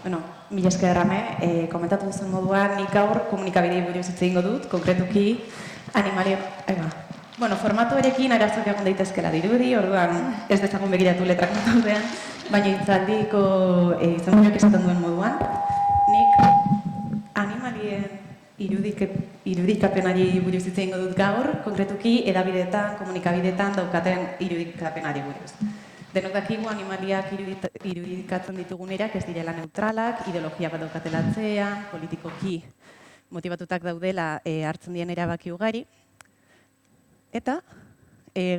Bueno, mila esker Rame, komentatu duzen moduan, nik gaur komunikabidei buruz hitz egingo dut, konkretuki animalien... Bueno, formatu erekin arazoak egon daitezkela dirudi, orduan ez dezagun begiratu letrak daudean, baina hitzaldiko izangoiak esaten duen moduan, nik animalien irudikapenari buruz hitz egingo dut gaur, konkretuki edabideetan, komunikabideetan daukaten irudikapenari buruz. Denok dakigu animaliak irudikatzen ditugunerak ez direla neutralak, ideologia bat daukatela atzean, politikoki motibatutak daudela hartzen dien erabaki ugari. Eta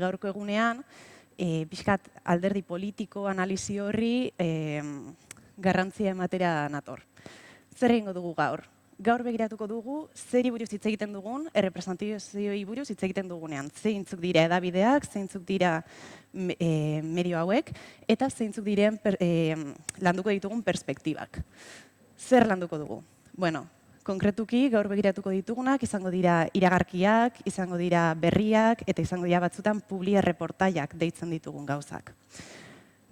gaurko egunean, pixkat alderdi politiko analizi horri garrantzia ematera nator. Zer egingo dugu gaur? Gaur begiratuko dugu zeri buruz hitz egiten dugun, errepresentazioei buruz hitz egiten dugunean. Zeintzuk dira edabideak, zeintzuk dira medio hauek, eta zeintzuk diren landuko ditugun perspektibak. Zer landuko dugu? Bueno, konkretuki gaur begiratuko ditugunak izango dira iragarkiak, izango dira berriak, eta izango dira batzutan publi-erreportaiak deitzen ditugun gauzak.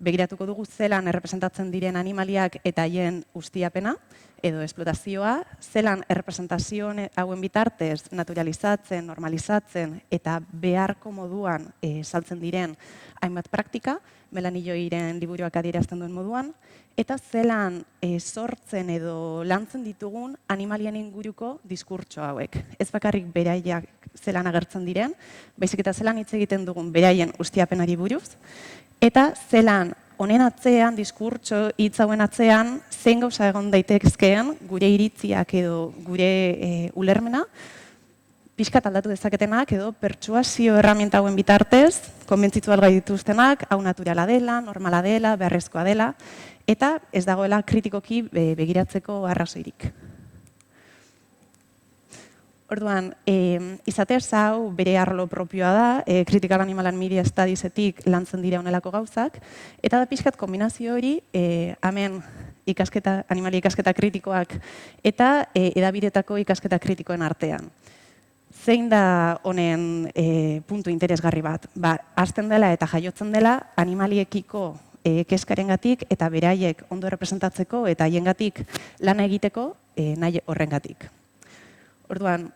Begiratuko dugu zelan errepresentatzen diren animaliak eta haien ustiapena, edo esplotazioa, zelan errepresentazio hauen bitartez naturalizatzen, normalizatzen eta beharko moduan saltzen diren hainbat praktika, Melanie Joiren liburuak adierazten duen moduan, eta zelan sortzen edo lantzen ditugun animalien inguruko diskurtso hauek. Ez bakarrik beraiak zelan agertzen diren, baizik eta zelan hitz egiten dugun beraien ustiapenari buruz, eta zelan honen atzean, diskurtso hitz hauen atzean, zein gauza egon daitezkeen gure iritziak edo gure ulermena, pixkat aldatu dezaketenak edo pertsuasio erramienta hauen bitartez, konbentzitu algai dituztenak, hau naturala dela, normala dela, beharrezkoa dela, eta ez dagoela kritikoki begiratzeko arrazoirik. Orduan, izatez hau bere arlo propioa da, Critical Animal and Media Studiesetik lantzen dira honelako gauzak, eta da pixkat kombinazio hori, hemen animalia ikasketa kritikoak eta edabidetako ikasketa kritikoen artean. Zein da honen puntu interesgarri bat? Hasten dela eta jaiotzen dela animaliekiko keskarengatik eta beraiek ondo representatzeko eta haiengatik lana egiteko nahi horrengatik. Orduan,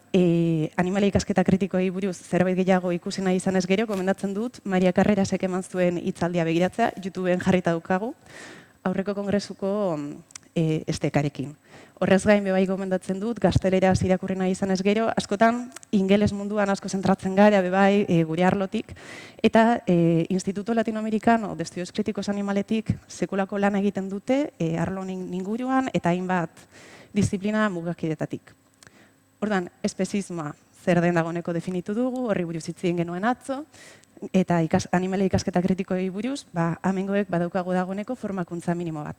animalia ikasketa kritikoei buruz zerbait gehiago ikusi nahi izanez gero, gomendatzen dut, Maria Carrerasek eman zuen hitzaldia begiratzea, YouTubeen jarrita daukagu, aurreko kongresuko estekarekin. Horrez gain bebai gomendatzen dut, gazteleraz irakurri nahi izanez gero, askotan ingeles munduan asko zentratzen gara bebai gure arlotik, eta Instituto Latinoamericano de Estudios Críticos Animaletik sekulako lan egiten dute arlo inguruan eta hainbat disiplina mugakidetatik. Orduan, espezismoa zer den dagoeneko definitu dugu, horri buruz hitz egin genuen atzo, eta animalia ikasketa kritikoei buruz, hemengoek badaukagu dagoeneko formakuntza minimo bat.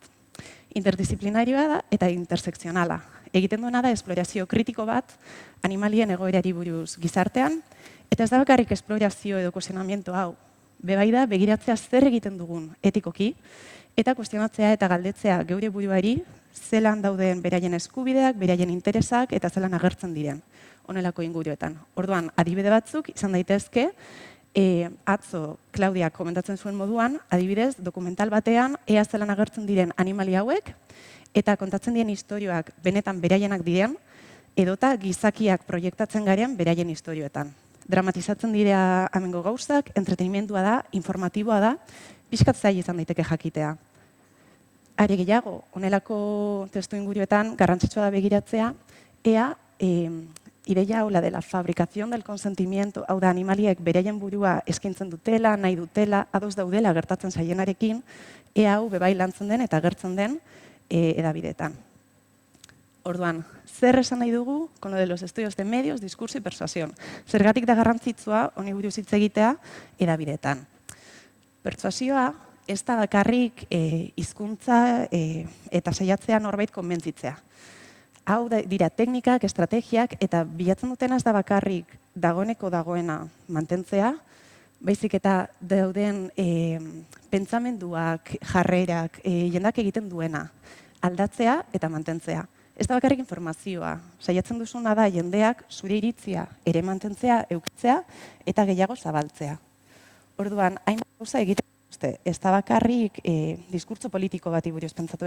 Interdisciplinarioa da eta intersekzionala. Egiten duena da esplorazio kritiko bat animalien egoerari buruz gizartean, eta ez da bakarrik esplorazio edo kuestionamiento hau. Bebai da begiratzea zer egiten dugun etikoki, eta kuestionatzea eta galdetzea geure buruari zelan dauden beraien eskubideak, beraien interesak eta zelan agertzen diren honelako inguruetan. Orduan, adibide batzuk izan daitezke, atzo Claudiak komentatzen zuen moduan, adibidez, dokumental batean ea zelan agertzen diren animalia hauek eta kontatzen diren istorioak benetan beraienak diren edota gizakiak proiektatzen garen beraien istorioetan. Dramatizatzen dira hemengo gauzak, entretenimendua da, informatiboa da, pixkat zaila izan daiteke jakitea. Are gehiago, honelako testu inguruetan garrantzitsua da begiratzea, ea ideia hau la de la fabricación del consentimiento, hau da animaliek beraien burua eskaintzen dutela, nahi dutela, ados daudela gertatzen zaienarekin, ea hau bebai lantzen den eta gertzen den edabideetan. Orduan, zer esan nahi dugu con lo de los estudios de medios, discurso y persuasión. Zergatik da garrantzitsua honi buruz hitz egitea edabideetan. Persuasioa ez da bakarrik hizkuntza eta saiatzea norbait konbentzitzea. Hau dira teknikak, estrategiak, eta bilatzen dutena ez da bakarrik dagoena mantentzea, baizik eta dauden pentsamenduak, jarrerak, jendak egiten duena, aldatzea eta mantentzea. Ez da bakarrik informazioa, saiatzen duzuna da jendeak zure iritzia ere mantentzea, eukitzea eta gehiago zabaltzea. Orduan, hainbat gauza egiten uste, ez da bakarrik diskurtso politiko bati buruz pentsatu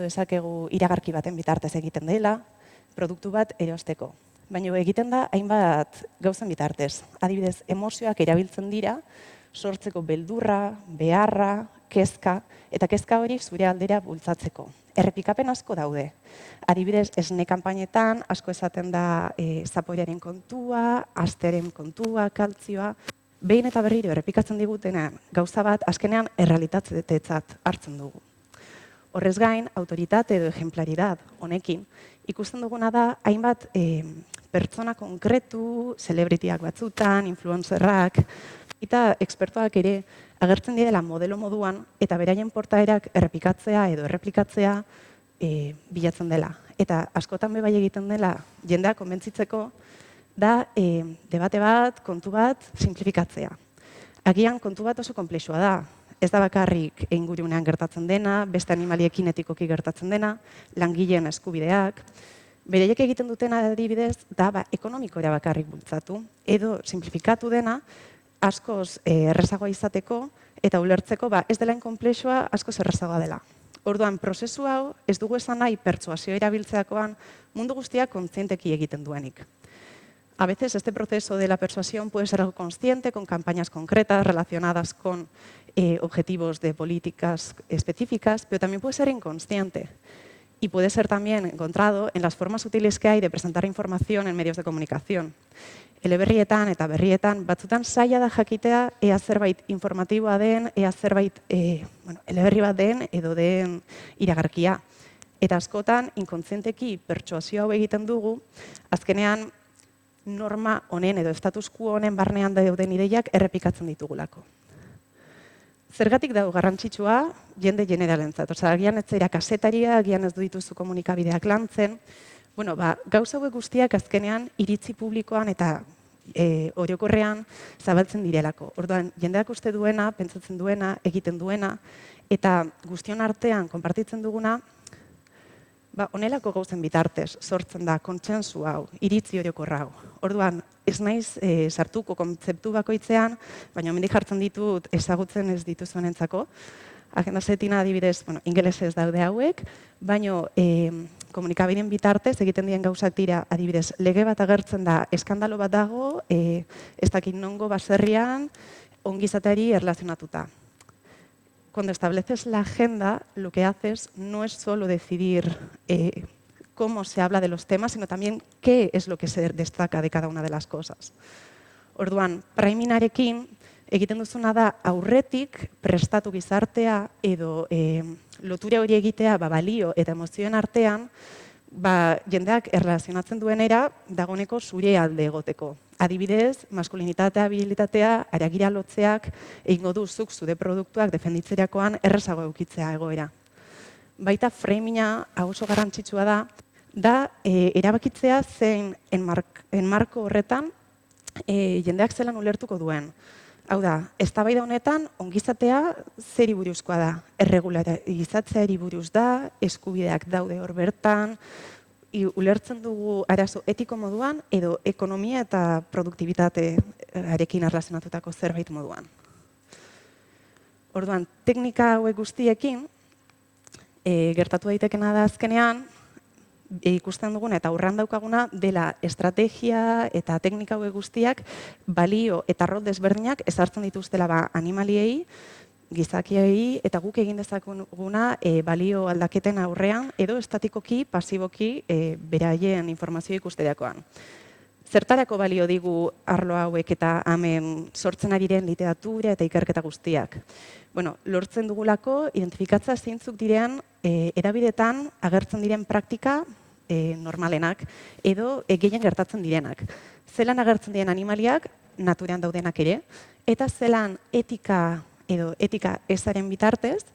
dezakegu iragarki baten bitartez egiten dela, produktu bat erosteko. Baina egiten da hainbat gauzen bitartez. Adibidez, emozioak erabiltzen dira, sortzeko beldurra, beharra, kezka, eta kezka hori zure aldera bultzatzeko. Errepikapen asko daude. Adibidez, esne kanpainetan asko esaten da zaporearen kontua, asteren kontua, kaltzioa. Behin eta berriro errepikatzen digutena gauza bat azkenean errealitatetzat hartzen dugu. Horrez gain, autoritate edo ejemplaridad honekin, ikusten duguna da hainbat pertsona konkretu, celebrityak batzutan, influencerrak, eta ekspertuak ere agertzen direla modelo moduan eta beraien portaerak errepikatzea edo erreplikatzea bilatzen dela. Eta askotan bai egiten dela jendea konbentzitzeko da debate bat, kontu bat, simplifikatzea. Agian kontu bat oso konplexua da. Ez da bakarrik ingurunean gertatzen dena, beste animaliekin etikoki gertatzen dena, langileen eskubideak. Beraiek egiten dutena adibidez da ekonomikora bakarrik bultzatu edo simplifikatu dena askoz errazagoa izateko eta ulertzeko ez dela konplexua askoz errazagoa dela. Orduan, prozesu hau ez dugu esan nahi pertsuasio erabiltzeakoan mundu guztiak kontzienteki egiten duenik. A veces este proceso de la persuasión puede ser algo consciente, con campañas concretas relacionadas con objetivos de políticas específicas, pero también puede ser inconsciente. Y puede ser también encontrado en las formas útiles que hay de presentar información en medios de comunicación. Eleberrietan eta berrietan batzutan zaila da jakitea ea zerbait informatiboa den, ea zerbait eleberri bat den edo den iragarkia. Eta askotan, inkontzienteki pertsuasio hau egiten dugu, azkenean norma honen edo status quo honen barnean dauden ideiak errepikatzen ditugulako. Zergatik dago garrantzitsua jende generalentzat. Agian ez zera kasetaria, agian ez du dituzu komunikabideak lantzen. Gauza hauek guztiak azkenean iritzi publikoan eta orokorrean zabaltzen direlako. Orduan, jendeak uste duena, pentsatzen duena, egiten duena, eta guztion artean konpartitzen duguna, honelako gauzen bitartez sortzen da kontsentsu hau, iritzi orokorra hau. Orduan, ez naiz sartuko kontzeptu bakoitzean, baina hemendik jartzen ditut ezagutzen ez dituzuenentzako. Agenda setina adibidez, ingelesez daude hauek, baina komunikabideen bitartez egiten dien gauzak dira adibidez lege bat agertzen da, eskandalo bat dago, ez dakit nongo baserrian ongizateari erlazionatuta. Cuando estableces la agenda, lo que haces no es solo decidir cómo se habla de los temas, sino también qué es lo que se destaca de cada una de las cosas. Orduan, praiminarekin egiten duzuna da aurretik prestatu gizartea edo lotura hori egitea balio eta emozioen artean jendeak erlazionatzen duenera dagoeneko zure alde egoteko. Adibidez, maskulinitatea, habilitatea, haragira lotzeak egingo du zuk zure produktuak defenditzerakoan errazago eukitzea egoera. Baita framina oso garrantzitsua da erabakitzea zein enmarko horretan jendeak zelan ulertuko duen. Hau da, eztabaida honetan ongizatea zeri buruzkoa da, erregularizatzeari buruz da, eskubideak daude hor bertan, ulertzen dugu arazo etiko moduan edo ekonomia eta produktibitatearekin erlazionatutako zerbait moduan. Orduan, teknika hauek guztiekin gertatu daitekena da azkenean ikusten duguna eta aurrean daukaguna dela estrategia eta teknika hauek guztiak balio eta rol desberdinak ezartzen dituztela animaliei, gizakiei eta guk egin dezakeguna balio aldaketen aurrean edo estatikoki, pasiboki beraien informazio ikusterakoan. Zertarako balio digu arlo hauek eta hemen sortzen ari diren literatura eta ikerketa guztiak? Lortzen dugulako identifikatza zeintzuk diren erabidetan agertzen diren praktika normalenak edo gehien gertatzen direnak. Zelan agertzen diren animaliak, naturean daudenak ere, eta zelan etika edo etika ezaren bitartez,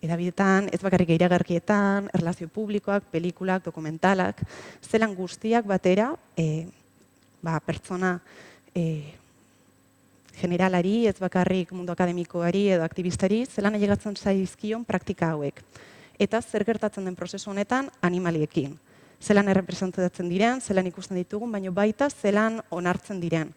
erabidetan, ez bakarrik iragarkietan, erlazio publikoak, pelikulak, dokumentalak, zelan guztiak batera, pertsona generalari, ez bakarrik mundu akademikoari edo aktivistari, zelan ailegatzen zaizkion praktika hauek. Eta zer gertatzen den prozesu honetan animaliekin. zelan errepresentatzen diren, zelan ikusten ditugun, baina baita zelan onartzen diren.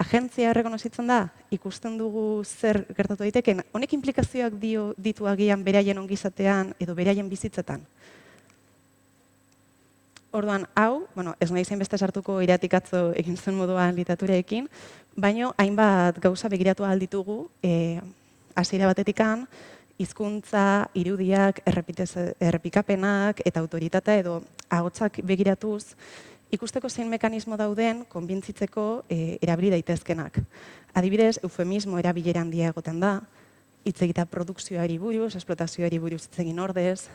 Agentzia errekonozitzen da, ikusten dugu zer gertatu daiteken, honek implikazioak ditu agian beraien ongizatean edo beraien bizitzetan. Orduan, hau, ez nahi beste sartuko iratik atzo egin zuen moduan literaturekin, baina hainbat gauza begiratu ahal ditugu hasiera batetikan, hizkuntza, irudiak, errepikapenak eta autoritatea edo ahotsak begiratuz, ikusteko zein mekanismo dauden konbintzitzeko erabili daitezkenak. Adibidez, eufemismo erabilera handia egoten da, hitz egita produkzioari buruz, esplotazioari buruz hitz egin ordez,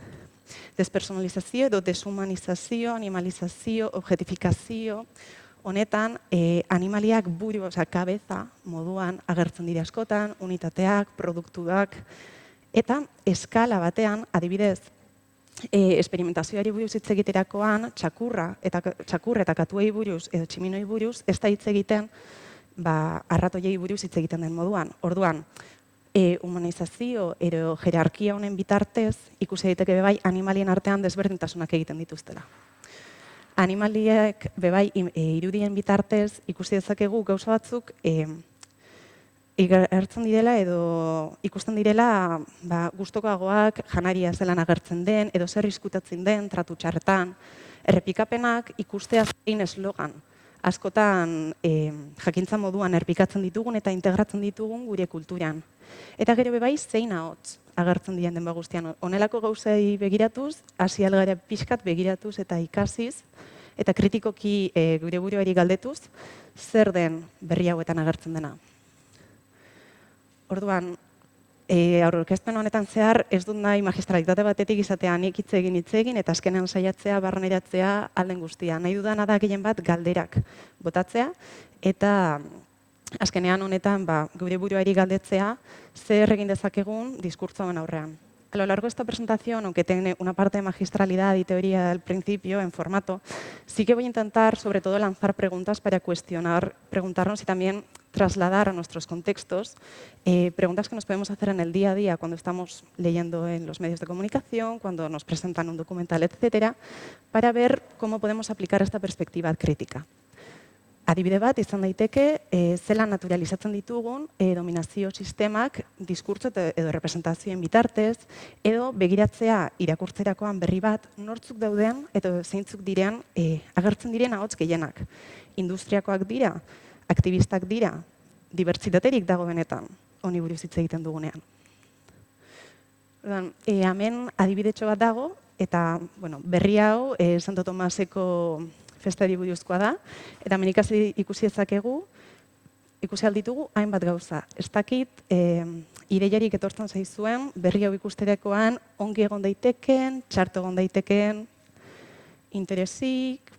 despersonalizazio edo deshumanizazio, animalizazio, objetifikazio, honetan animaliak buru, kabeza moduan agertzen dira askotan, unitateak, produktuak, eta eskala batean, adibidez, esperimentazioari buruz hitz egiterakoan, txakur eta katuei buruz edo tximinoi buruz, ez da hitz egiten arratoiei buruz hitz egiten den moduan. Orduan, humanizazio edo jerarkia honen bitartez, ikusi daiteke bebai animalien artean desberdintasunak egiten dituztela. Animaliek bebai irudien bitartez ikusi dezakegu gauza batzuk agertzen direla edo ikusten direla gustukoagoak janaria zelan agertzen den edo zer izkutatzen den tratu txarretan. Errepikapenak ikustea zein eslogan askotan jakintza moduan errepikatzen ditugun eta integratzen ditugun gure kulturan. Eta gero bebai zein ahots agertzen diren denba guztian. Honelako gauzei begiratuz, hasi algara pixkat begiratuz eta ikasiz, eta kritikoki gure buruari galdetuz, zer den berri hauetan agertzen dena. Orduan, aurkezpen honetan zehar ez dut nahi magistralitate batetik izatea nik hitz egin eta azkenean saiatzea barreneratzea alden guztia. Nahi dudana da gehien bat galderak botatzea eta azkenean honetan gure buruari galdetzea zer egin dezakegun diskurtsoen aurrean. A lo largo de esta presentación, aunque tiene una parte de magistralidad y teoría al principio, en formato, sí que voy a intentar, sobre todo, lanzar preguntas para preguntarnos y también trasladar a nuestros contextos preguntas que nos podemos hacer en el día a día cuando estamos leyendo en los medios de comunicación, cuando nos presentan un documental, etcétera, para ver cómo podemos aplicar esta perspectiva crítica. Adibide bat izan daiteke, zelan naturalizatzen ditugun dominazio sistemak diskurtso edo representazioen bitartez, edo begiratzea irakurtzerakoan berri bat nortzuk dauden eta zeintzuk diren agertzen diren ahots gehienak. Industriakoak dira, aktivistak dira, dibertsitaterik dago benetan, honi buruz hitz egiten dugunean. Hemen adibidetxo bat dago, eta berri hau Santo Tomaseko festari buruzkoa da, eta hemen ikusi ezakegu, ikusi alditugu hainbat gauza. Ez dakit, ideiarik etortzen zaizuen, berri hau ikusterakoan ongi egon daiteken, txarto egon daiteken, interesik,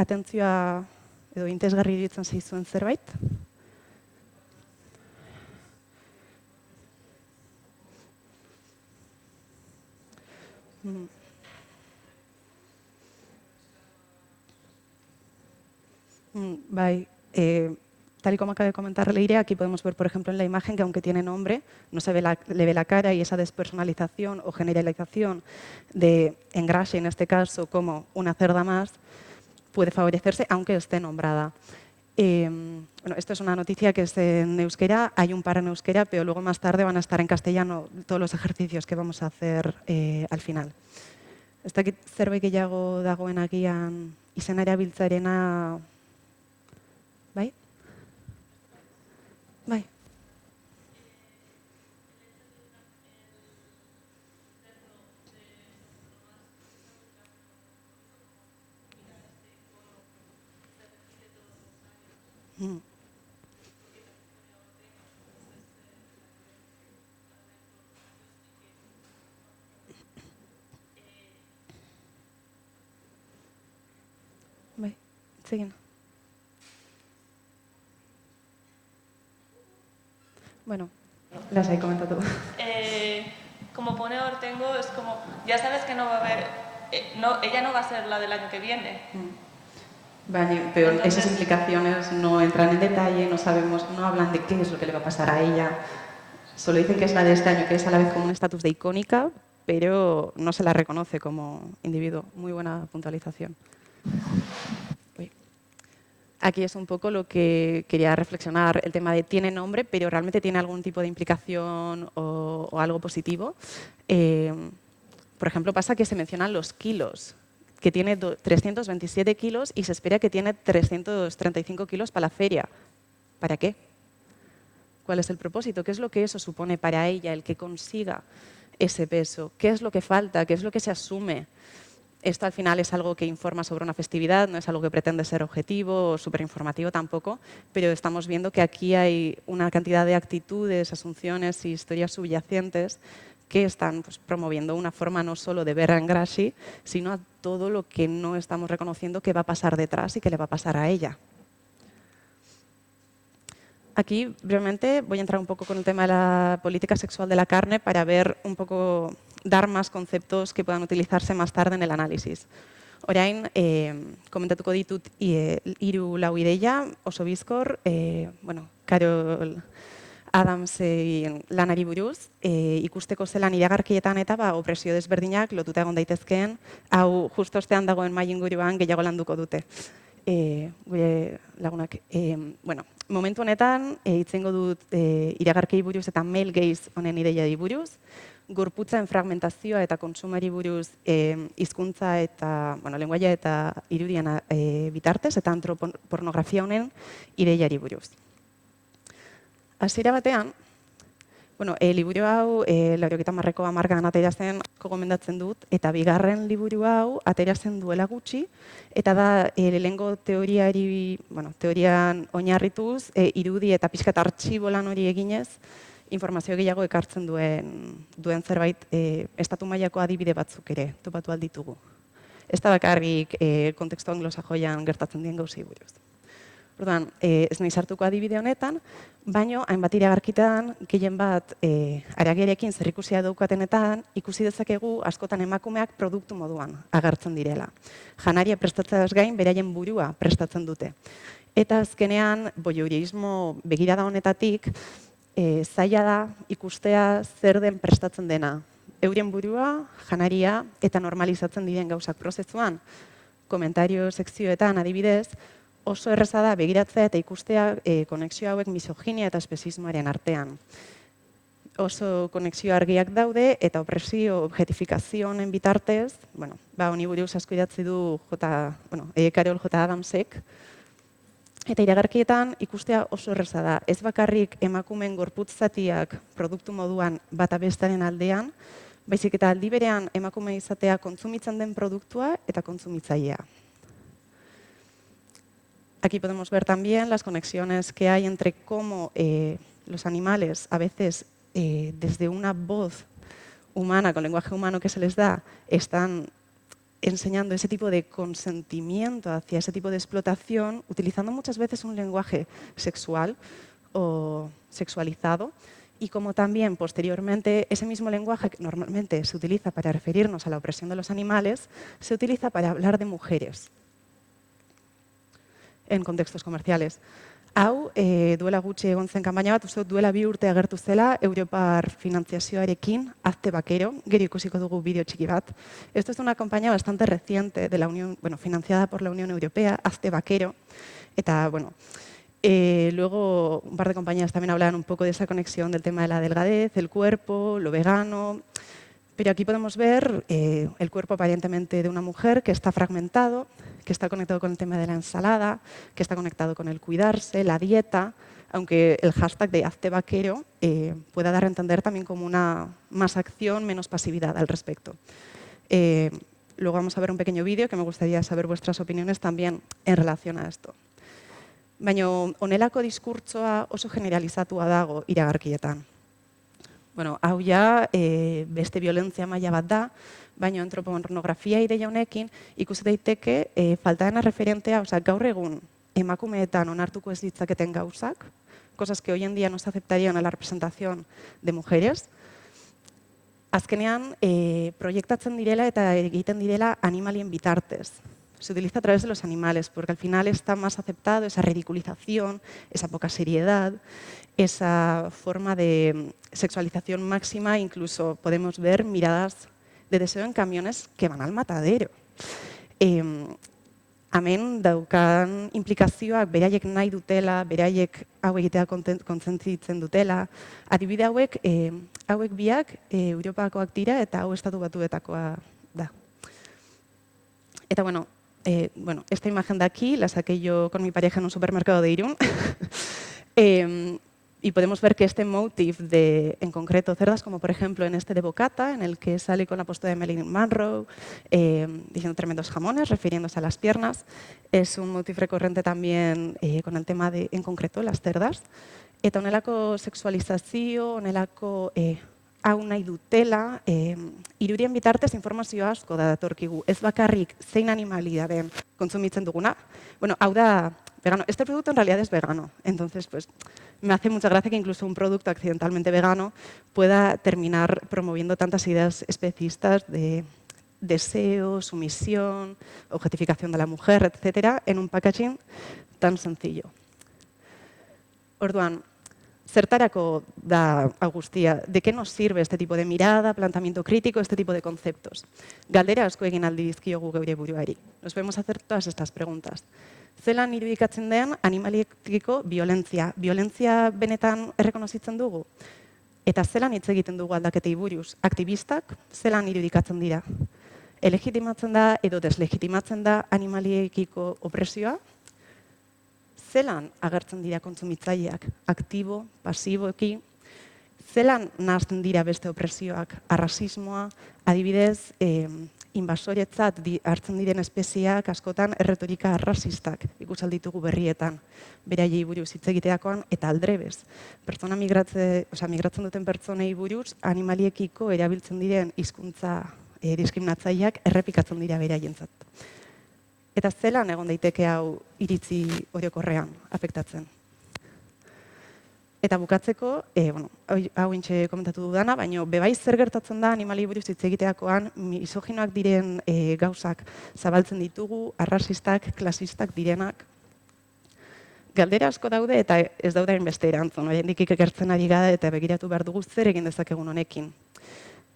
atentzioa edo interesgarri iruditzen zaizuen zerbait. Tal y como acaba de comentar Leire, aquí podemos ver, por ejemplo, en la imagen que aunque tiene nombre, no se le ve la cara y esa despersonalización o generalización de Engrashe, en este caso, como una cerda más, puede favorecerse aunque esté nombrada. Esto es una noticia que es en euskera, hay un par en euskera, pero luego más tarde van a estar en castellano todos los ejercicios que vamos a hacer al final. Ez dakit zerbait gehiago dagoen agian izena erabiltzarena. Bai? Bai. Bai, zegin. Bueno, las he comentado. Como pone Ortengo, es como, ya sabes que no va a haber, ella no va a ser la del año que viene. Vale, pero entonces, esas implicaciones no entran en detalle, no hablan de qué es lo que le va a pasar a ella. Solo dicen que es la de este año, que es a la vez como un estatus de icónica, pero no se la reconoce como individuo. Muy buena puntualización. Uy. Aquí es un poco lo que quería reflexionar, el tema de tiene nombre, pero realmente tiene algún tipo de implicación o algo positivo. Por ejemplo, pasa que se mencionan los kilos, que tiene 327 kilos y se espera que tiene 335 kilos para la feria. ¿Para qué? ¿Cuál es el propósito? ¿Qué es lo que eso supone para ella, el que consiga ese peso? ¿Qué es lo que falta? ¿Qué es lo que se asume? Esto al final es algo que informa sobre una festividad, no es algo que pretende ser objetivo o súper informativo tampoco, pero estamos viendo que aquí hay una cantidad de actitudes, asunciones y historias subyacentes que están pues, promoviendo una forma no solo de ver a Ngrashy, sino a todo lo que no estamos reconociendo que va a pasar detrás y que le va a pasar a ella. Aquí, brevemente, voy a entrar un poco con el tema de la política sexual de la carne para ver un poco, dar más conceptos que puedan utilizarse más tarde en el análisis. Orain, komentatuko ditut hiru lau ideia, oso bizkor, Carol Adamsen lanari buruz, ikusteko zelan iragarkietan eta opresio desberdinak lotuta egon daitezkeen, hau justo ostean dagoen mahai inguruan gehiago landuko dute. Gure lagunak. Momentu honetan, hitzengo dut iragarkei buruz eta male gaze honen ideiari buruz, gorputzen fragmentazioa eta kontsumari buruz hizkuntza eta, lenguaia eta irudian bitartez, eta antropornografia honen ideiari buruz. Hasiera batean, liburu hau, 90ko hamarkadan atera zen, gomendatzen dut, eta bigarren liburu hau atera zen duela gutxi, eta da lehengo teorian oinarrituz, irudi eta pixkat artxibo lan hori eginez, informazio gehiago ekartzen duen zerbait, estatu mailako adibide batzuk ere, topatu alditugu. Ez da bakarrik kontekstu anglosajoian gertatzen dien gauzei buruz. Orduan, ez nahi sartuko adibide honetan, baino hainbat iragarkitan, gehien bat haragiarekin zerikusia daukatenetan, ikusi dezakegu askotan emakumeak produktu moduan agertzen direla. Janaria prestatzeaz gain, beraien burua prestatzen dute. Eta azkenean, voyeurismo begirada honetatik, zaila da ikustea zer den prestatzen dena. Euren burua, janaria eta normalizatzen diren gauzak prozesuan, komentario sekzioetan adibidez, oso erraza da begiratzea eta ikustea konexio hauek misoginia eta espezismoaren artean. Oso konexio argiak daude eta opresio, objetifikazio honen bitartez, honi buruz asko idatzi du Carol J. Adamsek, eta iragarkietan ikustea oso erraza da. Ez bakarrik emakumeen gorputz zatiak produktu moduan bata bestaren aldean, baizik eta aldi berean emakume izatea kontsumitzen den produktua eta kontsumitzailea. Aquí podemos ver también las conexiones que hay entre cómo los animales, a veces desde una voz humana, con lenguaje humano que se les da, están enseñando ese tipo de consentimiento hacia ese tipo de explotación, utilizando muchas veces un lenguaje sexual o sexualizado, y como también posteriormente ese mismo lenguaje que normalmente se utiliza para referirnos a la opresión de los animales, se utiliza para hablar de mujeres en contextos comerciales. Hau, duela gutxi egon zen kanpaina bat, uste duela 2 urte agertu zela, Europar finanziazioarekin, Hazte Bakero, gero ikusiko dugu bideo txiki bat. Esto es una campaña bastante reciente de la Unión, financiada por la Unión Europea, Hazte Bakero, eta, luego un par de compañías también hablan un poco de esa conexión del tema de la delgadez, el cuerpo, lo vegano. Pero aquí podemos ver el cuerpo aparentemente de una mujer que está fragmentado, que está conectado con el tema de la ensalada, que está conectado con el cuidarse, la dieta, aunque el hashtag de Hazte Vaquero pueda dar a entender también como una más acción, menos pasividad al respecto. Luego vamos a ver un pequeño vídeo que me gustaría saber vuestras opiniones también en relación a esto. Baina honelako diskurtsoa oso generalizatua dago iragarkietan. Hau ja beste violentzia maila bat da, baina antropornografia ideia honekin ikusi daiteke falta dena referentea, gaur egun emakumeetan onartuko ez ditzaketen gauzak, cosas que hoy en día no se aceptarían a la representación de mujeres, azkenean proiektatzen direla eta egiten direla animalien bitartez. Se utiliza a través de los animales, porque al final está más aceptado esa ridiculización, esa poca seriedad, esa forma de sexualización máxima, incluso podemos ver miradas de deseo en camiones que van al matadero. Hemen daukan implikazioak beraiek nahi dutela, beraiek hau egitea kontzentzitzen dutela. Adibide hauek biak Europakoak dira eta hau Estatu Batuetakoa da. Eta bueno, esta imagen de aquí la saqué yo con mi pareja en un supermercado de Irún. Y podemos ver que este motif en concreto, cerdas, como por ejemplo en este de Bocata, en el que sale con la postura de Marilyn Monroe, diciendo tremendos jamones, refiriéndose a las piernas, es un motif recurrente también con el tema de, en concreto, las cerdas. Eta honelako sexualizazio, honelako hau nahi dutela, irudien bitartez informazio asko da datorkigu. Ez bakarrik zein animalia den kontsumitzen duguna. Bueno, hau da vegano. Este producto en realidad es vegano. Entonces, pues, me hace mucha gracia que incluso un producto accidentalmente vegano pueda terminar promoviendo tantas ideas especistas de deseo, sumisión, objetificación de la mujer, etcétera, en un packaging tan sencillo. Orduan, zertarako da guztia? ¿De qué nos sirve este tipo de mirada, planteamiento crítico, este tipo de conceptos? Galdera asko egin aldi dizkiogu geure buruari. Nos podemos hacer todas estas preguntas. Zelan irudikatzen den animaliekiko violentzia? Violentzia benetan errekonozitzen dugu? Eta zelan hitz egiten dugu aldaketei buruz? Aktivistak zelan irudikatzen dira? Elegitimatzen da edo deslegitimatzen da animaliekiko opresioa? Zelan agertzen dira kontsumitzaileak? Aktibo, pasiboki? Zelan nahazten dira beste opresioak? Arrasismoa, adibidez, inbasoretzat hartzen diren espezieak askotan erretorika arrasistak ikusal ditugu berrietan, beraiei buruz hitz egiteakoan eta aldrebez. Pertsona migratzen duten pertsonei buruz animaliekiko erabiltzen diren hizkuntza diskriminatzaileak errepikatzen dira beraientzat. Eta zelan egon daiteke hau iritzi orokorrean afektatzen? Eta bukatzeko, hau intxe komentatu dudana, baina bebai zer gertatzen da animali buruz hitz egiteakoan misoginoak diren gauzak zabaltzen ditugu, arrasistak, klasistak direnak. Galdera asko daude eta ez daude hainbeste erantzun, oraindik ikertzen ari gara eta begiratu behar dugu zer egin dezakegun honekin.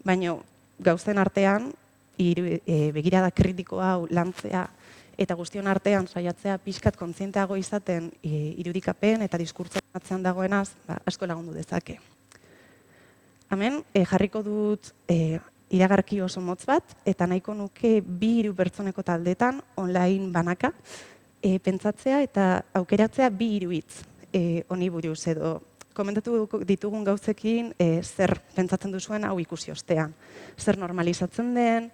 Baina gauzen artean, begirada kritiko hau lantzea, eta guztion artean saiatzea pixkat kontzienteago izaten irudikapen eta diskurtsoan atzean dagoenaz, asko lagundu dezake. Hemen jarriko dut iragarki oso motz bat, eta nahiko nuke 2-3 pertsoneko taldetan online banaka pentsatzea eta aukeratzea 2-3 hitz honi buruz edo komentatu ditugun gauzekin zer pentsatzen duzuen hau ikusi ostean. Zer normalizatzen den,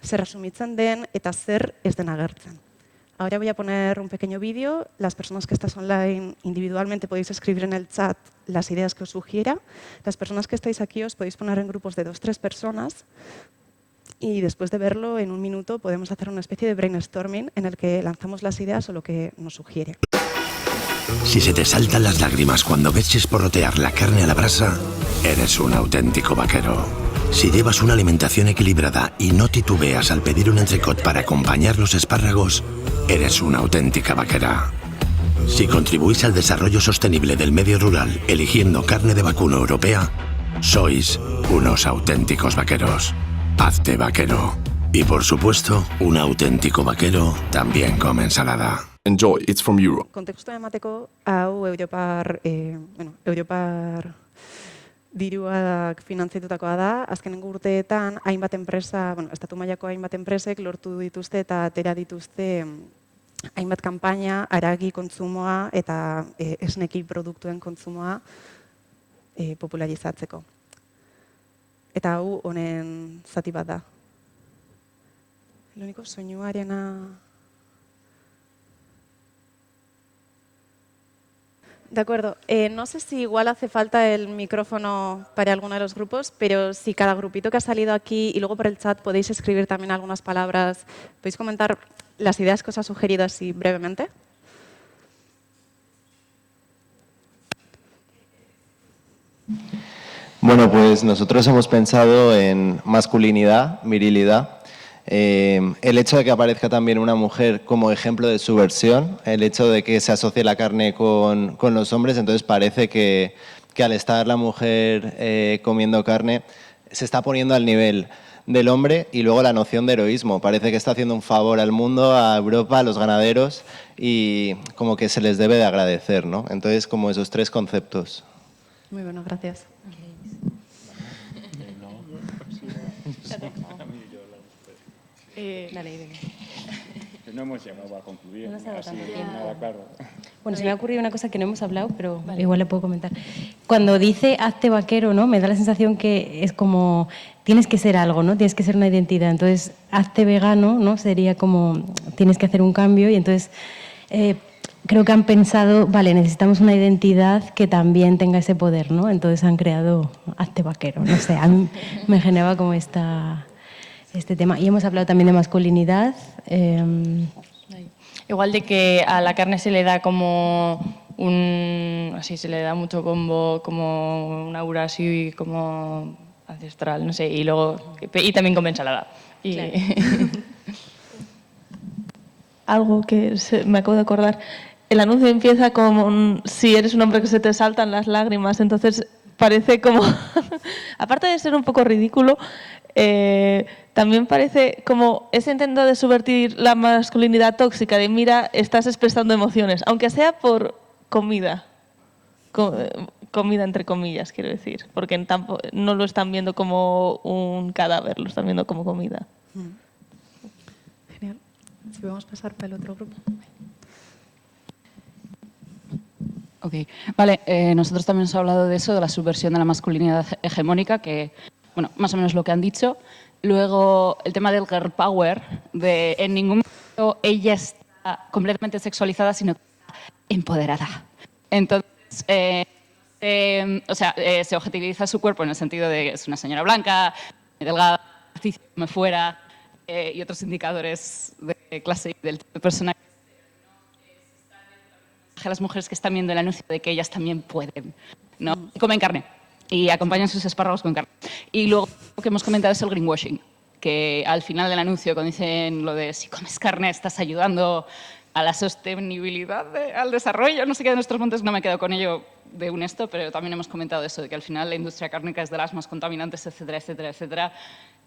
zer asumitzen den eta zer ez den agertzen. Ahora voy a poner un pequeño vídeo. Las personas que estáis online individualmente podéis escribir en el chat las ideas que os sugiera. Las personas que estáis aquí os podéis poner en grupos de 2-3 personas y después de verlo, en un minuto, podemos hacer una especie de brainstorming en el que lanzamos las ideas o lo que nos sugiere. Si se te saltan las lágrimas cuando ves chisporrotear la carne a la brasa, eres un auténtico vaquero. Si llevas una alimentación equilibrada y no titubeas al pedir un entrecot para acompañar los espárragos, eres una auténtica vaquera. Si contribuís al desarrollo sostenible del medio rural eligiendo carne de vacuno europea, sois unos auténticos vaqueros. Hazte vaquero. Y por supuesto, un auténtico vaquero también come ensalada. Enjoy, it's from Europe. Kontekstua emateko, hau Europar diruak finantzatutakoa da. Azkenengo urteetan hainbat enpresa, estatu mailako hainbat enpresek lortu dituzte eta atera dituzte hainbat kanpaina haragi kontsumoa eta esneki produktuen kontsumoa popularizatzeko. Eta hau honen zati bat da. El único soinuarena... De acuerdo. No sé si igual hace falta el micrófono para alguno de los grupos, pero si cada grupito que ha salido aquí y luego por el chat podéis escribir también algunas palabras, podéis comentar las ideas que os ha sugerido así brevemente. Bueno, pues nosotros hemos pensado en masculinidad, virilidad. El hecho de que aparezca también una mujer como ejemplo de subversión, el hecho de que se asocie la carne con los hombres, entonces parece que al estar la mujer comiendo carne se está poniendo al nivel del hombre, y luego la noción de heroísmo. Parece que está haciendo un favor al mundo, a Europa, a los ganaderos, y como que se les debe de agradecer, ¿no? Entonces, como esos tres conceptos. Muy bueno, gracias. No hemos llegado a concluir. Así, nada claro. Bueno, se me ha ocurrido una cosa que no hemos hablado, pero igual le puedo comentar. Cuando dice hazte vaquero, ¿no? Me da la sensación que es como tienes que ser algo, ¿no? Tienes que ser una identidad. Entonces, hazte vegano, ¿no? Sería como tienes que hacer un cambio y entonces creo que han pensado, vale, necesitamos una identidad que también tenga ese poder, ¿no? Entonces han creado hazte vaquero. No sé, a mí me generaba como este tema. Y hemos hablado también de masculinidad. Igual de que a la carne se le da como así se le da mucho como un aura así como ancestral, no sé, y también con ensalada. Y Claro. Algo que me acabo de acordar. El anuncio empieza con si eres un hombre que se te saltan las lágrimas, entonces parece como, aparte de ser un poco ridículo, también parece como ese intento de subvertir la masculinidad tóxica de mira, estás expresando emociones, aunque sea por comida. Comida entre comillas, quiero decir, porque no lo están viendo como un cadáver, lo están viendo como comida. Genial. Si podemos pasar para el otro grupo. Ok, vale, nosotros también hemos hablado de eso, de la subversión de la masculinidad hegemónica, que, bueno, más o menos lo que han dicho. Luego, el tema del girl power, de en ningún momento ella está completamente sexualizada, sino que está empoderada. Entonces, se objetiviza su cuerpo en el sentido de que es una señora blanca, delgada, come fuera, y otros indicadores de clase y del tipo de persona. A las mujeres que están viendo el anuncio de que ellas también pueden, ¿no? Y comen carne y acompañan sus espárragos con carne. Y luego lo que hemos comentado es el greenwashing, que al final del anuncio cuando dicen lo de si comes carne estás ayudando a la sostenibilidad, al desarrollo, no sé qué de nuestros montes, no me quedo con ello de un esto, pero también hemos comentado eso, de que al final la industria cárnica es de las más contaminantes, etcétera, etcétera, etcétera,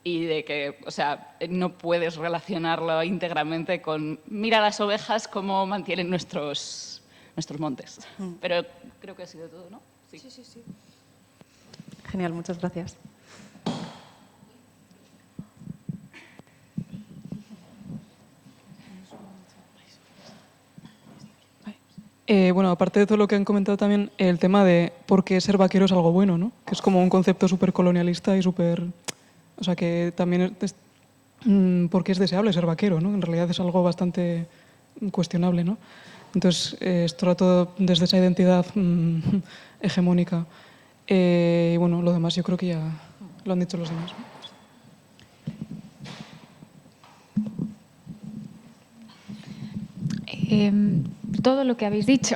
y de que, o sea, no puedes relacionarlo íntegramente con mira las ovejas cómo mantienen nuestros montes. Pero creo que ha sido todo, ¿no? Sí. Genial, muchas gracias. Bueno, aparte de todo lo que han comentado también, el tema de por qué ser vaquero es algo bueno, ¿no? Que es como un concepto súper colonialista y súper... O sea, que también es por qué es deseable ser vaquero, ¿no? En realidad es algo bastante cuestionable, ¿no? Entonces, esto era todo desde esa identidad hegemónica. Y bueno, lo demás yo creo que ya lo han dicho los demás, ¿no? Todo lo que habéis dicho.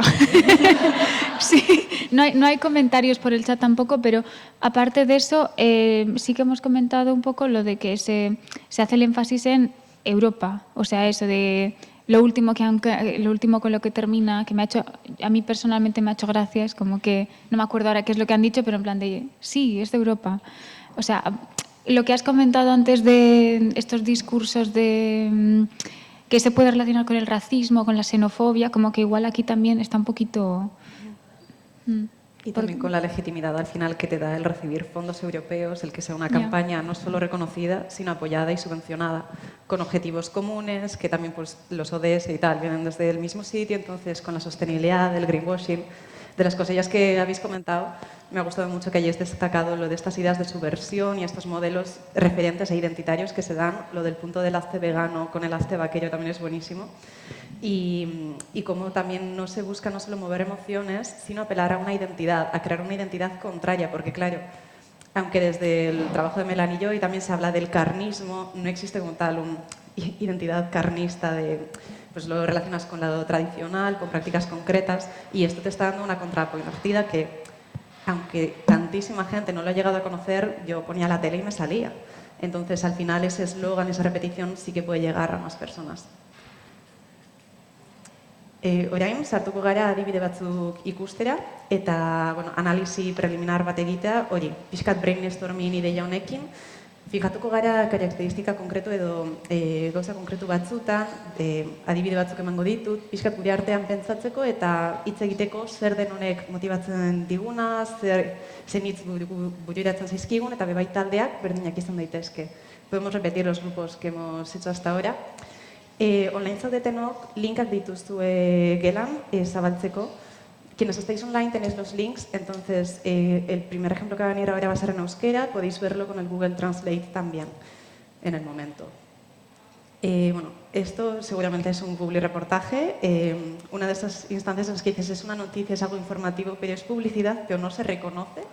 Sí, no hay comentarios por el chat tampoco, pero aparte de eso, sí que hemos comentado un poco lo de que se hace el énfasis en Europa. O sea, eso de lo último con lo que termina, que a mí personalmente me ha hecho gracia, es como que, no me acuerdo ahora qué es lo que han dicho, pero en plan de, sí, es de Europa. O sea, lo que has comentado antes de estos discursos de... que se puede relacionar con el racismo, con la xenofobia, como que igual aquí también está un poquito... Y también con la legitimidad al final que te da el recibir fondos europeos, el que sea una campaña no solo reconocida, sino apoyada y subvencionada, con objetivos comunes, que también pues, los ODS y tal vienen desde el mismo sitio, entonces con la sostenibilidad, el greenwashing, de las cosillas que habéis comentado, me ha gustado mucho que hayáis destacado lo de estas ideas de subversión y estos modelos referentes e identitarios que se dan. Lo del punto del hazte vegano con el hazte vaquero también es buenísimo. Y cómo también no se busca no solo mover emociones, sino apelar a una identidad, a crear una identidad contraria, porque claro, aunque desde el trabajo de Melanie y yo también se habla del carnismo, no existe como tal una identidad carnista de... pues lo relacionas con lo tradicional, con prácticas concretas, y esto te está dando una contrapartida que, aunque tantísima gente no lo ha llegado a conocer, yo ponía la tele y me salía. Entonces, al final, ese eslogan, esa repetición, sí que puede llegar a más personas. Orain, sartuko gara adibide batzuk ikustera, eta bueno, analisi preliminar bat egitea, hori, pixkat brainstorming ideia honekin, Fijatuko gara karakteristika konkretu edo gauza konkretu batzutan, adibide batzuk emango ditut, pixkat gure artean pentsatzeko eta hitz egiteko zer den honek motibatzen diguna, zen hitz bururatzen zaizkigun eta bebai taldeak berdinak izan daitezke. Podemos repetir los grupos que hemos hecho hasta ahora. Online zaudetenok linkak dituzue gelan zabaltzeko. Quienes estáis online tenéis los links, entonces el primer ejemplo que va a venir ahora va a ser en euskera, podéis verlo con el Google Translate también en el momento. Bueno, esto seguramente es un public reportaje, una de esas instancias en las que dices es una noticia, es algo informativo, pero es publicidad, pero no se reconoce.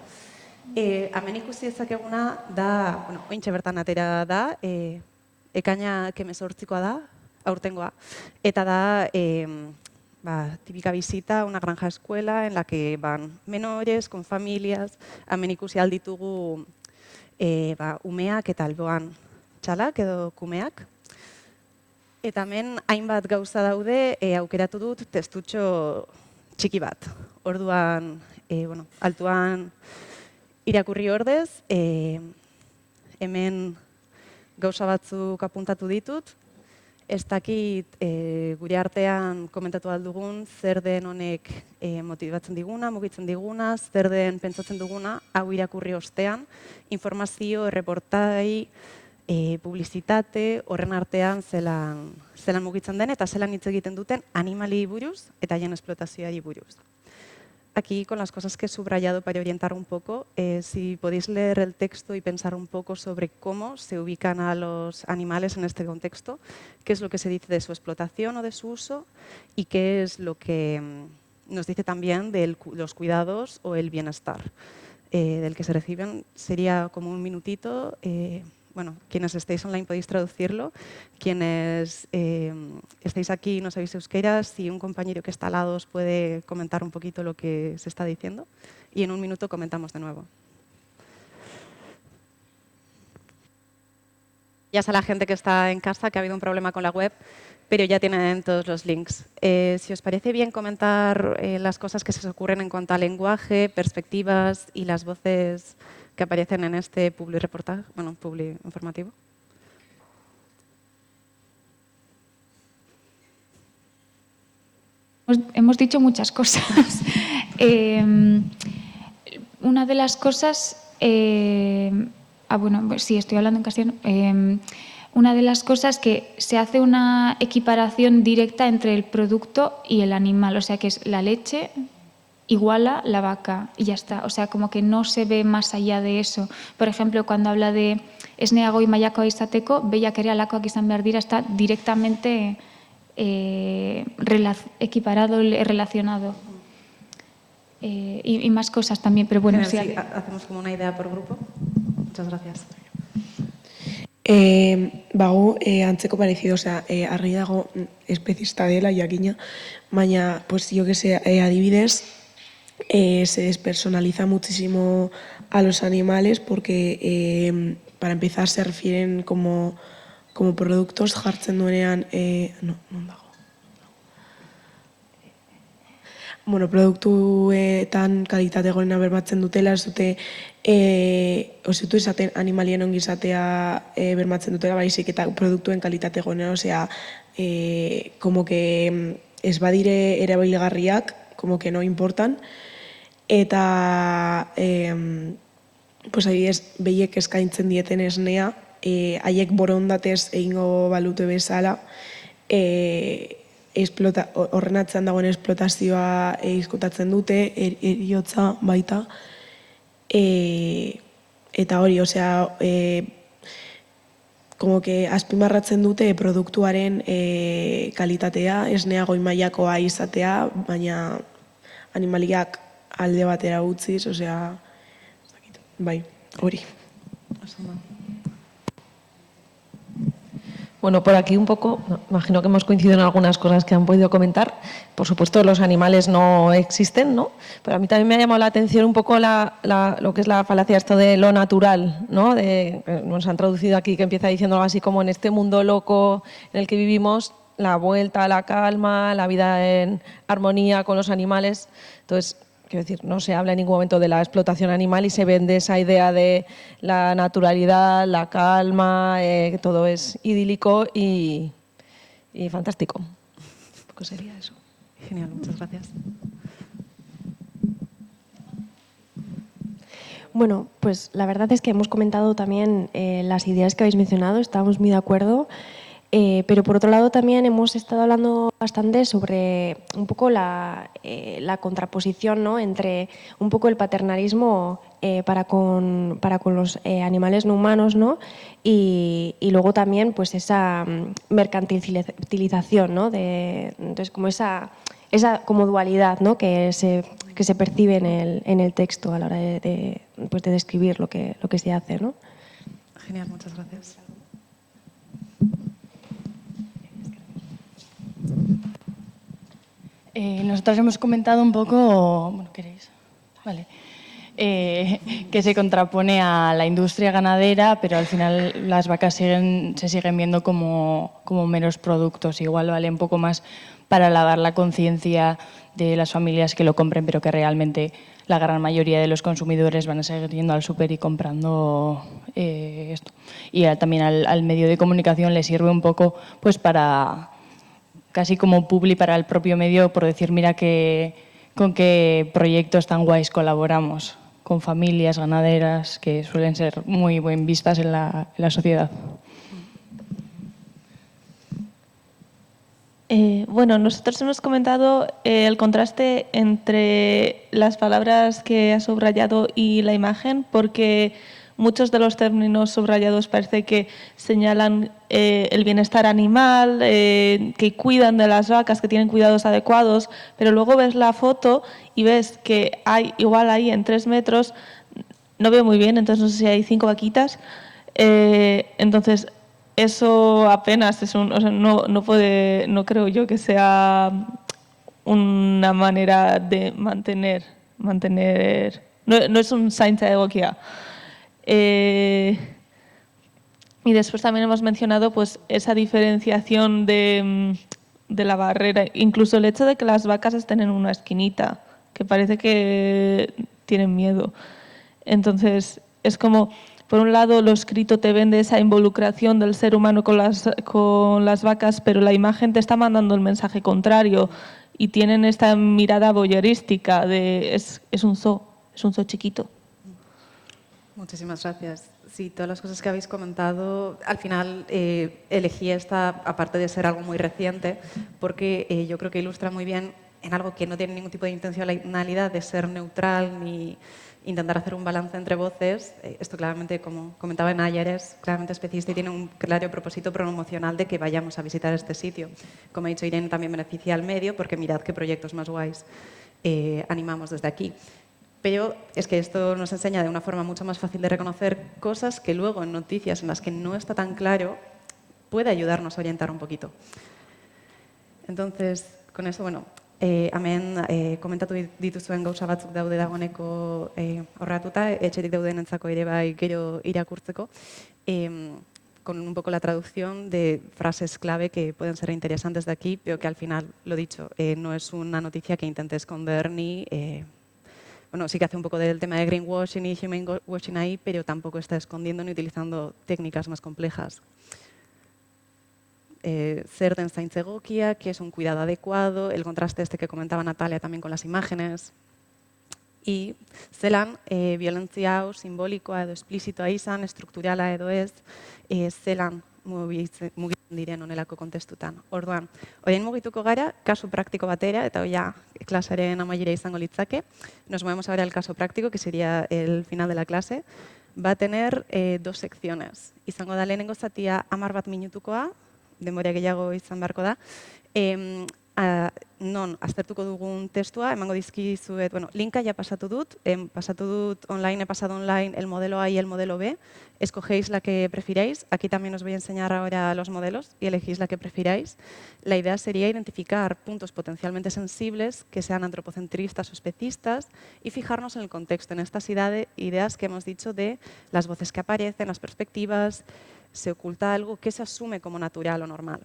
Hemen ikusi dezakeguna da, bueno, ointxe bertan atera da, ekaina kemezortzikoa da, aurtengoa, eta da típica visita a una granja escuela en la que van menores, con familias, hemen ikusi alditugu umeak eta alboan txalak edo kumeak. Eta hemen hainbat gauza daude, aukeratu dut testutxo txiki bat. Orduan, altuan irakurri ordez, hemen gauza batzuk apuntatu ditut, ez dakit gure artean komentatu aldugun zer den honek motibatzen diguna, mugitzen diguna, zer den pentsatzen duguna, hau irakurri ostean, informazio, reportai, publizitate, horren artean zelan mugitzen den eta zelan hitz egiten duten animali buruz eta haien esplotazioari buruz. Aquí, con las cosas que he subrayado para orientar un poco, si podéis leer el texto y pensar un poco sobre cómo se ubican a los animales en este contexto, qué es lo que se dice de su explotación o de su uso y qué es lo que nos dice también de los cuidados o el bienestar del que se reciben. Sería como un minutito. Bueno, quienes estéis online podéis traducirlo. Quienes estáis aquí y no sabéis euskera, si un compañero que está al lado os puede comentar un poquito lo que se está diciendo. Y en un minuto comentamos de nuevo. Ya sé a la gente que está en casa que ha habido un problema con la web, pero ya tienen todos los links. Si os parece bien comentar las cosas que se os ocurren en cuanto a lenguaje, perspectivas y las voces que aparecen en este public reportaje, bueno, public informativo. Hemos dicho muchas cosas. Una de las cosas, bueno, sí, estoy hablando en castellano. Una de las cosas que se hace una equiparación directa entre el producto y el animal, o sea, que es la leche iguala la vaca y ya está. O sea, como que no se ve más allá de eso. Por ejemplo, cuando habla de esneago y maiakoa izateko, behiak ere alakoak izan behar dira, está directamente equiparado, relacionado. Y más cosas también, pero bueno. Sí, hacemos como una idea por grupo. Muchas gracias. Bago, antzeko parecido, osea, argi dago espezista dela, jakina, baina, pues, yo que sé, adibidez, se despersonaliza muchísimo a los animales porque, para empezar, se refieren como productos jartzen duenean, non dago. Bueno, produktuetan kalitate gorena bermatzen dutela, ez dute, osetu izaten animalien ongizatea bermatzen dutela, baizik eta produktuen kalitate gorena, osea, como que ez badire erabilgarriak, como que no importan, eta, pues, adibidez, behiek eskaintzen dieten esnea, haiek borondatez egingo balute bezala, horren atzean dagoen esplotazioa izkutatzen dute, heriotza baita, eta hori, osea, como que azpimarratzen dute produktuaren kalitatea, esnea goi mailakoa izatea, baina animaliak alde batera utziz, osea, bai, hori. Bueno, por aquí un poco, imagino que hemos coincidido en algunas cosas que han podido comentar. Por supuesto, los animales no existen, ¿no? Pero a mí también me ha llamado la atención un poco lo que es la falacia esto de lo natural, ¿no? Nos han traducido aquí que empieza diciendo algo así como en este mundo loco en el que vivimos, la vuelta a la calma, la vida en armonía con los animales. Entonces, quiero decir, no se habla en ningún momento de la explotación animal y se vende esa idea de la naturalidad, la calma, que todo es idílico y fantástico. Un poco sería eso. Genial, muchas gracias. Bueno, pues la verdad es que hemos comentado también las ideas que habéis mencionado, estábamos muy de acuerdo, pero por otro lado también hemos estado hablando bastante sobre un poco la contraposición, ¿no?, entre un poco el paternalismo para con los animales no humanos, ¿no?, y luego también pues esa mercantilización, ¿no?, entonces como esa como dualidad, ¿no?, que se percibe en el texto a la hora de describir lo que se hace, ¿no? Genial, muchas gracias. Nosotros hemos comentado un poco, bueno, ¿queréis? Vale. Que se contrapone a la industria ganadera, pero al final las vacas se siguen viendo como meros productos. Igual vale un poco más para lavar la conciencia de las familias que lo compren, pero que realmente la gran mayoría de los consumidores van a seguir yendo al súper y comprando esto. Y también al medio de comunicación le sirve un poco pues para, casi como publi para el propio medio, por decir, mira con qué proyectos tan guays colaboramos, con familias ganaderas que suelen ser muy bien vistas en la sociedad. Bueno, nosotros hemos comentado el contraste entre las palabras que ha subrayado y la imagen, porque muchos de los términos subrayados parece que señalan el bienestar animal, que cuidan de las vacas, que tienen cuidados adecuados, pero luego ves la foto y ves que hay igual ahí en 3 metros, no veo muy bien, entonces no sé si hay 5 vaquitas, entonces eso apenas es no creo yo que sea una manera de mantener no es un zaintza egokia. Y después también hemos mencionado pues esa diferenciación de la barrera, incluso el hecho de que las vacas estén en una esquinita, que parece que tienen miedo. Entonces es como, por un lado, lo escrito te vende esa involucración del ser humano con las vacas, pero la imagen te está mandando el mensaje contrario y tienen esta mirada voyeurística de es un zoo chiquito. Muchísimas gracias. Sí, todas las cosas que habéis comentado, al final elegí esta, aparte de ser algo muy reciente, porque yo creo que ilustra muy bien en algo que no tiene ningún tipo de intencionalidad de ser neutral ni intentar hacer un balance entre voces. Esto claramente, como comentaba Nayar, es claramente especista y tiene un claro propósito promocional de que vayamos a visitar este sitio. Como ha dicho Irene, también beneficia al medio, porque mirad qué proyectos más guays animamos desde aquí. Pero es que esto nos enseña de una forma mucho más fácil de reconocer cosas que luego en noticias en las que no está tan claro puede ayudarnos a orientar un poquito. Entonces, con eso, bueno, hemen komentatu dituzuen gauza batzuk daude dagoeneko horratuta, etxetik daudenentzako ere bai gero irakurtzeko, con un poco la traducción de frases clave que pueden ser interesantes de aquí, pero que al final, lo dicho, no es una noticia que intente esconder ni... bueno, sí que hace un poco del tema de greenwashing y humanwashing ahí, pero tampoco está escondiendo ni utilizando técnicas más complejas. Zer den zaintza egokia, que es un cuidado adecuado, el contraste este que comentaba Natalia también con las imágenes, y zelan violentzia hau simbolikoa edo esplizitoa izan, estrukturala edo ez, zelan mugitzen diren honelako kontestutan. Orduan, orain mugituko gara, kasu praktiko batera, eta hoia klasearen amaiera izango litzake. Nos movemos ahora al caso práctico, que sería el final de la clase. Va a tener 2 secciones. Izango da lehenengo zatia 10 bat minutukoa, denbora gehiago izan beharko da, non aztertuko dugun testua, emango dizkizuet, bueno, linka ya pasatu dut online, he pasado online el modelo A y el modelo B, escogéis la que prefiráis, aquí también os voy a enseñar ahora los modelos y elegís la que prefiráis. La idea sería identificar puntos potencialmente sensibles que sean antropocentristas o especistas y fijarnos en el contexto, en estas ideas que hemos dicho de las voces que aparecen, las perspectivas, se oculta algo que se asume como natural o normal.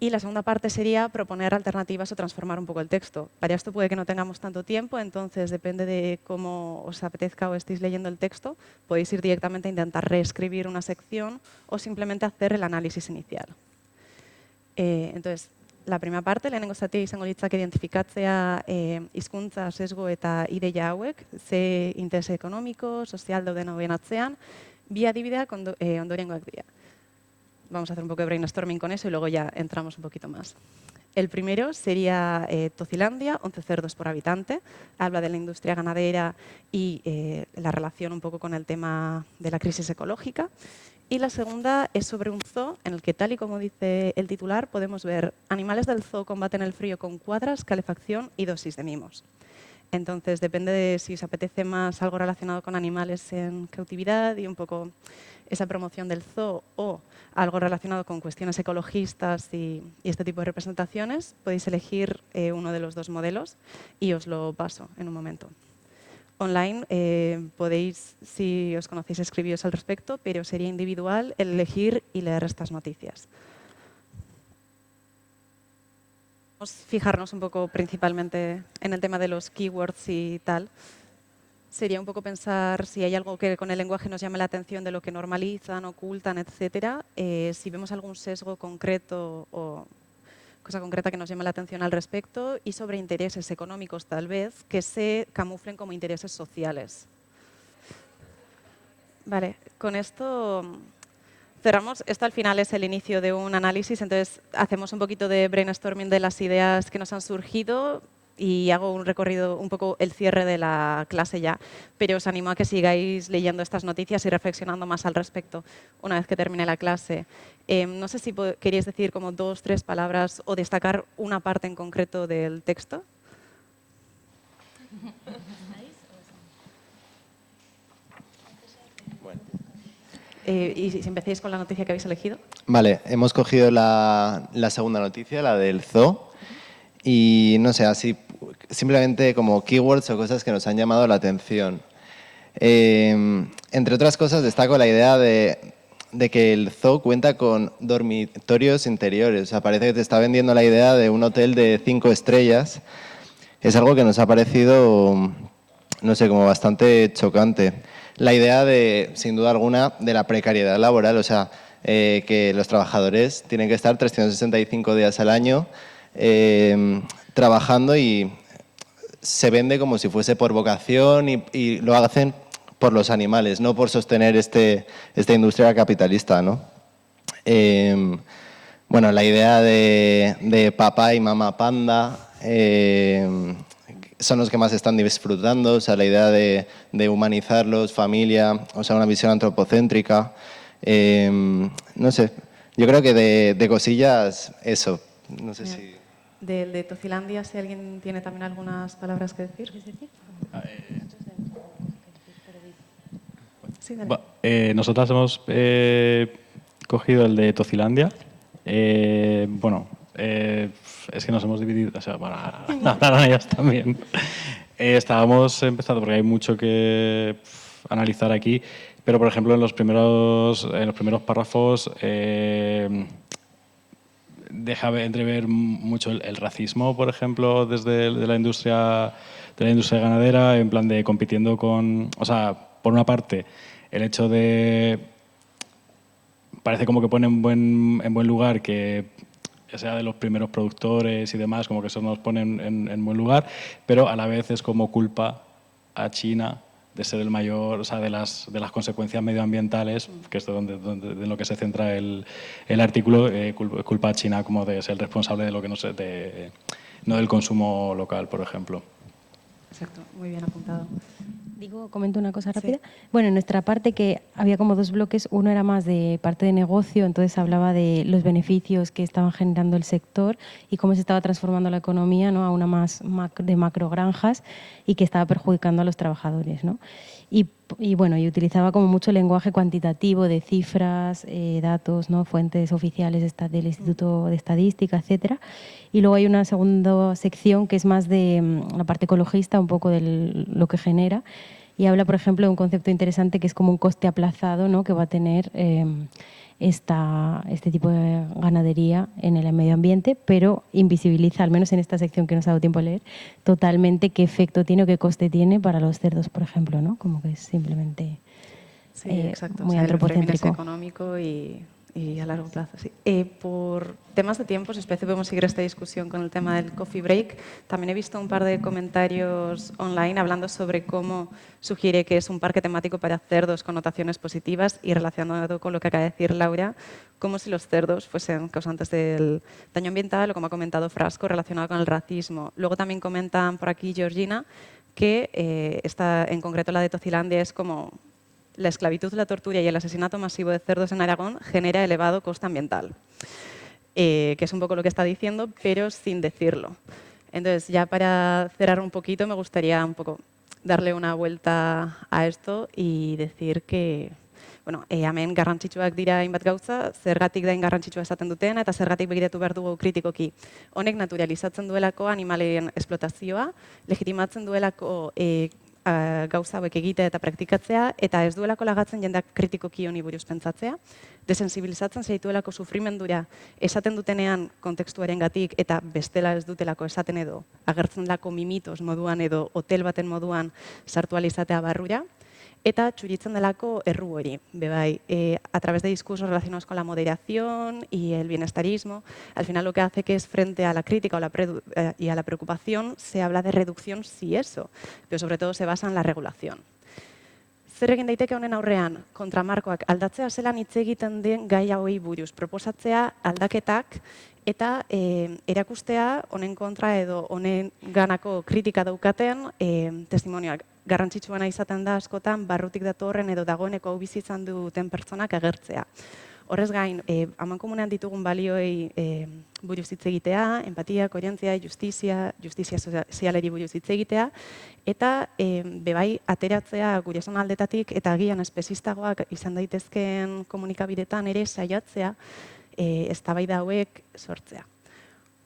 Y la segunda parte sería proponer alternativas o transformar un poco el texto. Para esto puede que no tengamos tanto tiempo, entonces depende de cómo os apetezca o estéis leyendo el texto, podéis ir directamente a intentar reescribir una sección o simplemente hacer el análisis inicial. Entonces, la primera parte, lehenengo zatia izango litzake identifikatzea hizkuntza, sesgo eta ideia hauek, ze interes ekonomiko, sozial dauden hauen atzean, bi adibideak ondorengoak dira. Vamos a hacer un poco de brainstorming con eso y luego ya entramos un poquito más. El primero sería Tocilandia, 11 cerdos por habitante. Habla de la industria ganadera y la relación un poco con el tema de la crisis ecológica. Y la segunda es sobre un zoo en el que, tal y como dice el titular, podemos ver animales del zoo combaten el frío con cuadras, calefacción y dosis de mimos. Entonces, depende de si os apetece más algo relacionado con animales en cautividad y un poco esa promoción del zoo, o algo relacionado con cuestiones ecologistas y este tipo de representaciones, podéis elegir uno de los dos modelos y os lo paso en un momento. Online podéis, si os conocéis, escribiros al respecto, pero sería individual el elegir y leer estas noticias. Vamos a fijarnos un poco principalmente en el tema de los keywords y tal. Sería un poco pensar si hay algo que con el lenguaje nos llame la atención de lo que normalizan, ocultan, etcétera. Si vemos algún sesgo concreto o cosa concreta que nos llame la atención al respecto, y sobre intereses económicos tal vez que se camuflen como intereses sociales. Vale, con esto cerramos. Esto al final es el inicio de un análisis, entonces hacemos un poquito de brainstorming de las ideas que nos han surgido y hago un recorrido, un poco el cierre de la clase ya, pero os animo a que sigáis leyendo estas noticias y reflexionando más al respecto una vez que termine la clase. No sé si queríais decir como 2 o 3 palabras o destacar una parte en concreto del texto. Y si empecéis con la noticia que habéis elegido. Vale, hemos cogido la segunda noticia, la del zoo, y no sé, así simplemente como keywords o cosas que nos han llamado la atención. Entre otras cosas, destaco la idea de que el zoo cuenta con dormitorios interiores. O sea, parece que te está vendiendo la idea de un hotel de 5 estrellas. Es algo que nos ha parecido, no sé, como bastante chocante. La idea de, sin duda alguna, de la precariedad laboral, o sea, que los trabajadores tienen que estar 365 días al año trabajando y se vende como si fuese por vocación y lo hacen por los animales, no por sostener esta industria capitalista, ¿no? Bueno, la idea de papá y mamá panda son los que más están disfrutando, o sea, la idea de humanizarlos, familia, o sea, una visión antropocéntrica. No sé, yo creo que de cosillas eso, no sé si... De Tocilandia, si alguien tiene también algunas palabras que decir. Sí, dale. Nosotras hemos cogido el de Tocilandia. Bueno, es que nos hemos dividido, o sea, bueno, hablaron ellas también. Estábamos empezando, porque hay mucho que analizar aquí, pero por ejemplo en los primeros párrafos deja entrever mucho el racismo, por ejemplo, desde la industria ganadera, en plan de compitiendo con, o sea, por una parte, el hecho de, parece como que pone en buen lugar que sea de los primeros productores y demás, como que eso nos pone en buen lugar, pero a la vez es como culpa a China de ser el mayor, o sea, de las consecuencias medioambientales, que es de lo que se centra el artículo, culpa a China como de ser el responsable de lo que no del consumo local, por ejemplo. Exacto, muy bien apuntado. Comento una cosa rápida. Sí. Bueno, en nuestra parte que había como 2 bloques, uno era más de parte de negocio, entonces hablaba de los beneficios que estaban generando el sector y cómo se estaba transformando la economía, ¿no?, a una más de macrogranjas y que estaba perjudicando a los trabajadores, ¿no? Y bueno, y utilizaba como mucho lenguaje cuantitativo de cifras, datos, ¿no?, fuentes oficiales del Instituto de Estadística, etcétera. Y luego hay una segunda sección que es más de la parte ecologista, un poco de lo que genera, y habla, por ejemplo, de un concepto interesante que es como un coste aplazado, ¿no?, que va a tener este tipo de ganadería en el medio ambiente, pero invisibiliza, al menos en esta sección que nos ha dado tiempo a leer, totalmente qué efecto tiene o qué coste tiene para los cerdos, por ejemplo, ¿no? Como que es simplemente exacto. muy O sea, el framing es antropocéntrico. económico y a largo plazo, sí. Por temas de tiempo, si os parece, podemos seguir esta discusión con el tema del coffee break. También he visto un par de comentarios online hablando sobre cómo sugiere que es un parque temático para cerdos con notaciones positivas y relacionado con lo que acaba de decir Laura, como si los cerdos fuesen causantes del daño ambiental o, como ha comentado Frasco, relacionado con el racismo. Luego también comentan por aquí Georgina que en concreto la de Tocilandia es como la esclavitud, la tortura y el asesinato masivo de cerdos en Aragón genera elevado coste ambiental, que es un poco lo que está diciendo, pero sin decirlo. Entonces, ya para cerrar un poquito, me gustaría un poco darle una vuelta a esto y decir que, bueno, hemen garrantzitsuak dira hainbat gauza, zergatik da garrantzitsua esaten dutena eta zergatik begiratu behar dugu kritikoki. Honek naturalizatzen duelako animalien esplotazioa, legitimatzen duelako gauza hauek egitea eta praktikatzea, eta ez duelako lagatzen jendeak kritikoki honi buruz pentsatzea, desensibilizatzen zaituelako sufrimendura esaten dutenean kontekstuarengatik eta bestela ez dutelako esaten edo agertzen lako mimitos moduan edo hotel baten moduan sartu ahal izatea barrura, eta txuritzen delako erru hori, bebai, a través de discursos relacionados con la moderación y el bienestarismo, al final lo que hace que es frente a la crítica y a la preocupación se habla de reducción sí eso, pero sobre todo se basa en la regulación. Zer egin daiteke honen aurrean, kontramarkoak aldatzea zelan hitz egiten den gai hauei buruz, proposatzea aldaketak eta erakustea honen kontra edo honen ganako kritika daukaten testimonioak. Garrantzitsuena izaten da askotan barrutik datorren edo dagoeneko hau bizi izan duten pertsonak agertzea. Horrez gain, amankomunean ditugun balioei buruz hitz egitea, empatia, koherentzia, justizia sozialeri buruz hitz egitea, eta bebai ateratzea gure aldetatik eta agian espezistagoak izan daitezkeen komunikabidetan ere saiatzea eztabaida hauek sortzea.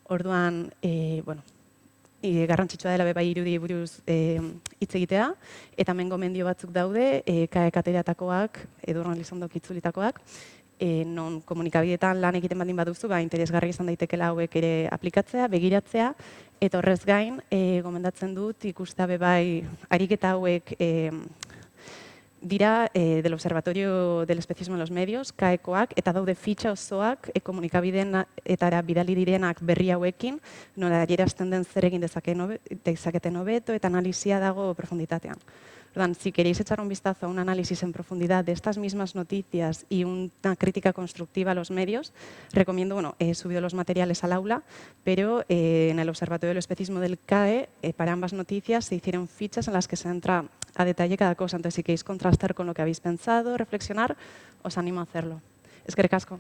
Orduan, garrantzitsua dela bebai irudi buruz hitz egitea, eta hemen gomendio batzuk daude, kaek ateratakoak, Edurne Elizondok itzulitakoak, non komunikabidetan lan egiten baldin baduzu, interesgarri izan daitekela hauek ere aplikatzea, begiratzea, eta horrez gain, gomendatzen dut ikustea bebai ariketa hauek dira del Observatorio del Especismo en los Medios, kaekoak, eta daude fitxa osoak komunikabideen eta bidali direnak berri hauekin, nola adierazten den zer egin dezaketen hobeto eta analizia dago profunditatean. Si queréis echar un vistazo a un análisis en profundidad de estas mismas noticias y una crítica constructiva a los medios, recomiendo, he subido los materiales al aula, pero en el Observatorio del Especismo del CAE, para ambas noticias se hicieron fichas en las que se entra a detalle cada cosa. Entonces, si queréis contrastar con lo que habéis pensado, reflexionar, os animo a hacerlo. Eskerrik asko.